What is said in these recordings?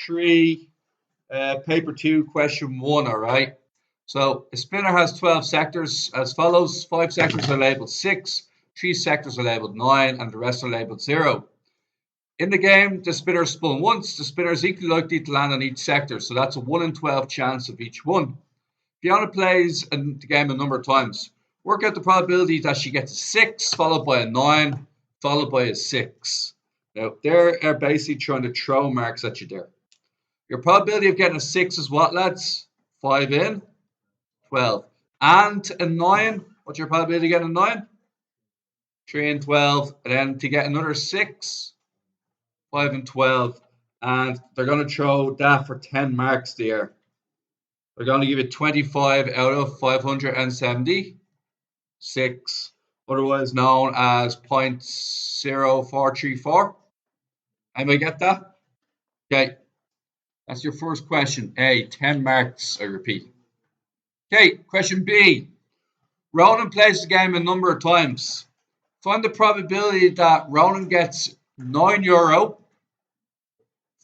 3, paper 2, question 1, all right? So a spinner has 12 sectors as follows. 5 sectors are labeled 6, 3 sectors are labeled 9, and the rest are labeled 0. In the game, the spinner spun once. The spinner is equally likely to land on each sector, so that's a 1 in 12 chance of each one. Fiona plays the game a number of times. Work out the probability that she gets a 6, followed by a 9, followed by a 6. Now, they're basically trying to throw marks at you there. Your probability of getting a 6 is what, lads? 5 in 12. And a 9, what's your probability of getting a 9? 3 in 12. And then to get another 6, 5 in 12. And they're going to throw that for 10 marks there. They're going to give it 25 out of 576, otherwise known as 0.0434. Anybody get that? Okay. That's your first question. A, 10 marks, I repeat. Okay, question B. Ronan plays the game a number of times. Find the probability that Ronan gets €9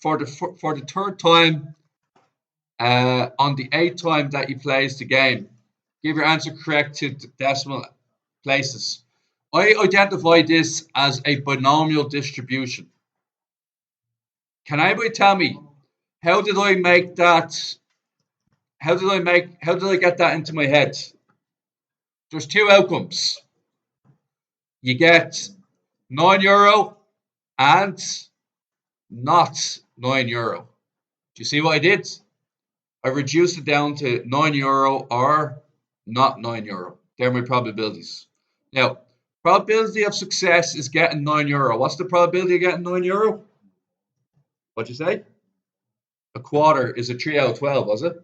for the third time on the 8th time that he plays the game. Give your answer correct to the decimal places. I identify this as a binomial distribution. Can anybody tell me, how did I make that? How did I get that into my head? There's 2 outcomes. You get €9 and not €9. Do you see what I did? I reduced it down to €9 or not €9. They're my probabilities. Now, probability of success is getting €9. What's the probability of getting €9? What'd you say? A quarter is a 3 out of 12, was it?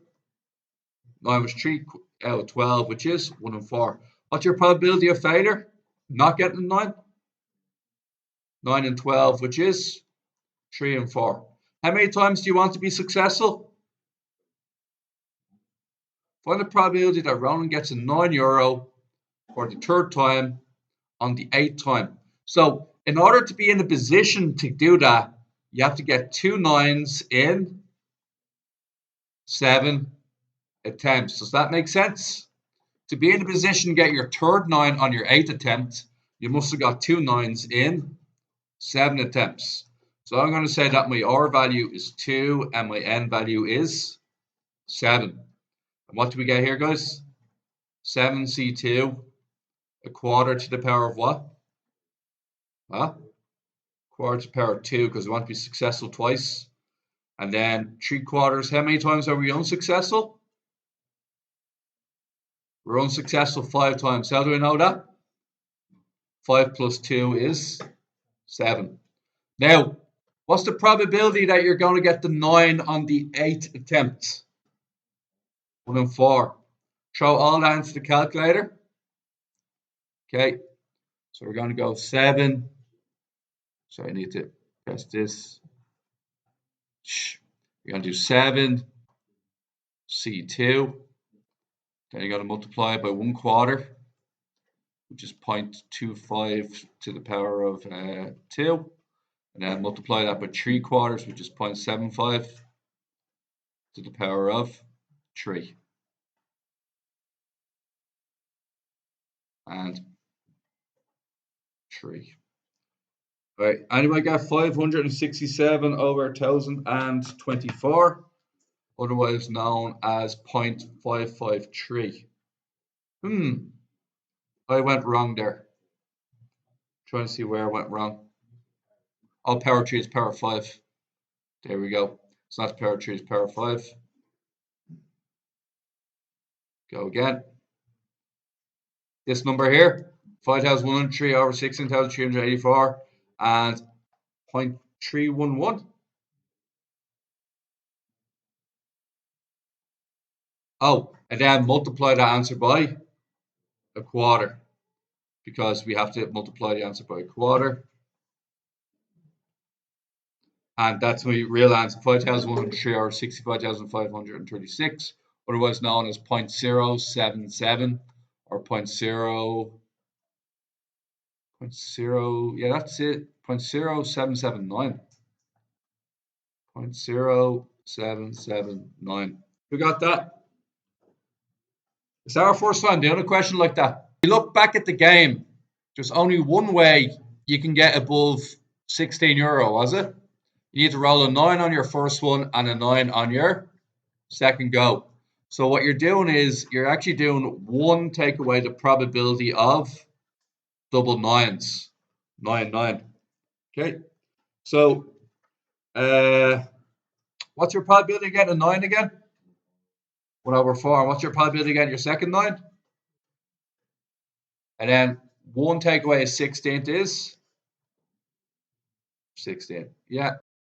9 was 3 out of 12, which is 1 in 4. What's your probability of failure? Not getting a 9? 9 in 12, which is 3 in 4. How many times do you want to be successful? Find the probability that Ronan gets a €9 for the third time on the 8th time. So in order to be in a position to do that, you have to get 2 9s in 7 attempts. Does that make sense? To be in a position to get your third 9 on your 8th attempt, you must have got 2 9s in 7 attempts. So I'm going to say that my R value is 2 and my N value is 7. And what do we get here, guys? 7C2, a quarter to the power of what? Huh? Quarter to the power of 2, because we want to be successful twice. And then 3 quarters. How many times are we unsuccessful? We're unsuccessful 5 times. How do we know that? 5 plus 2 is 7. Now, what's the probability that you're going to get the 9 on the 8th attempt? 1 in 4. Throw all that into the calculator. Okay, so we're going to go 7. So I need to press this. You're going to do 7 C2. Then you're going to multiply it by 1 quarter, which is 0.25 to the power of 2. And then multiply that by 3 quarters, which is 0.75 to the power of 3. And 3. All right, anybody got 567 over 1,024, otherwise known as 0.553. I went wrong there. Trying to see where I went wrong. Oh, power 3 is power 5. There we go. It's not power 3, it's power 5. Go again. This number here, 5,103 over 16,384 and 0.311. Oh, and then multiply that answer by a quarter, because we have to multiply the answer by a quarter. And that's my real answer, 5,103 over 65,536, otherwise known as 0.077 or 0.0, yeah, that's it, 0.0779. 0.0779. Who got that? Is that our first time doing a question like that? You look back at the game, there's only one way you can get above €16, was it? You need to roll a 9 on your first one and a 9 on your second go. So what you're doing is you're actually doing one take away the probability of double nines. 9, 9. Okay. So what's your probability again? A 9 again? 1/4. And what's your probability again? Your second 9? And then one take away a 16th is 16. Yeah.